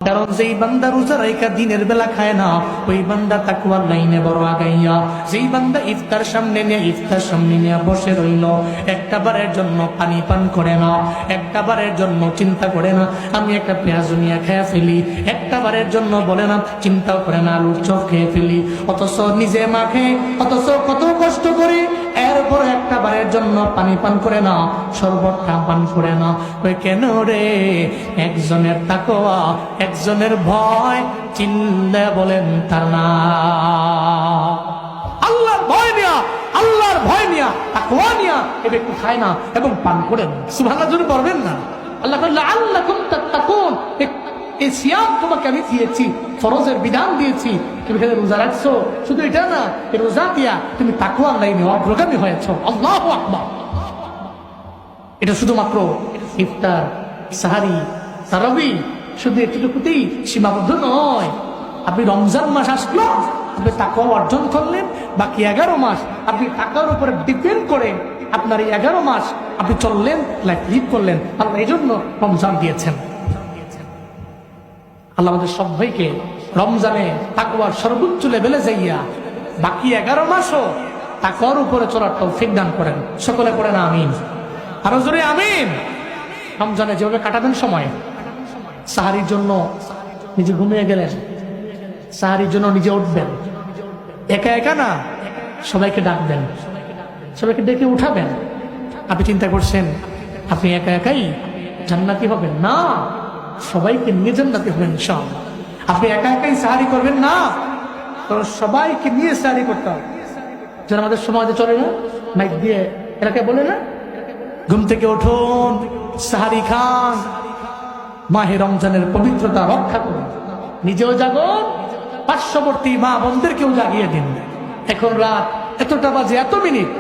কারণ যেই বান্দা রোজা রাইখা দিনের বেলা খায় না, ওই বান্দা তাকওয়ার লাইনে বড় আগাইয়া। যেই বান্দা ইফতার সামনে নিয়ে বসে রইল, একটা বারের জন্য পানি পান করে না, একটা বারের জন্য চিন্তা করে না আমি একটা পেঁয়াজ নিয়ে খেয়ে ফেলি, একটা বারের জন্য বলে না চিন্তাও করে না আলুর চপ খেয়ে ফেলি, অথচ নিজে মাখে, অথচ কত কষ্ট করি, এরপর একটা বারের জন্য পানি পান করে না, শরবতটা পান করে না। ওই কেন রে? একজনের তাকওয়া, একজনের ভয়, চিল্লে বলেন তার না। আল্লাহর ভয় নিয়া, আল্লাহর ভয় নিয়া, তাকওয়া নিয়া এ ব্যক্তি খায় না এবং পান করেন। সুবহানাল্লাহ জোরে পড়বেন না। আল্লাহ বললেন আল্লাকুম তাত্তাকুন, এই সিয়াম তোমাকে আমি দিয়েছি, ফরজের বিধান দিয়েছি, তুমি এখানে রোজা রাখছো। শুধু এটা না, এই রোজা দিয়া তুমি তাকওয়ার লাইনে অগ্রগামী হয়েছো। আল্লাহু আকবার। এটা শুধুমাত্র ইফতার, সাহারি, তারাবি শুধু এতটুকুতেই সীমাবদ্ধ নয়। আপনি রমজান মাস আসলো, আপনি তাকওয়া অর্জন করলেন, বাকি 11 মাস আপনি তাকওয়ার উপরে ডিপেন্ড করে আপনার এই 11 মাস আপনি চললেন, লাইফ লিড করলেন। আল্লাহ এই জন্য রমজান দিয়েছেন। আল্লাহ আমাদের সবাইকে রমজানে তাকওয়ার সর্বোচ্চ লেভেলে যাইয়া বাকি 11 মাসও তাকওয়ার উপরে চলার তৌফিক দান করেন। সকলে পড়েন আমিন। আরো জোরে আমিন। রমজানে যেভাবে কাটাবেন সময়, সাহারির জন্য নিজে ঘুমিয়ে গেলেন, সাহারির জন্য নিজে উঠবেন, একা একা না, সবাইকে ডাকবেন, সবাইকে ডেকে উঠাবেন। আপনি চিন্তা করছেন আপনি একা একাই জান্নাতি হবেন? না, সবাইকে নিয়ে জান্নাতি হবেন ইনশাআল্লাহ। আপনি একা একাই সাহারি করবেন না, কারণ সবাইকে নিয়ে সাহারি করতে হবে। যেন আমাদের সমাজে চলে না, মাইক দিয়ে এলাকায় বলে না, ঘুম থেকে উঠুন, সাহারি খান, মাহে রমজানের পবিত্রতা রক্ষা করুন, নিজেও জাগুন, পার্শ্ববর্তী মা বোনদেরকেও জাগিয়ে দিন। এখন রাত এতটা বাজে এত মিনিট।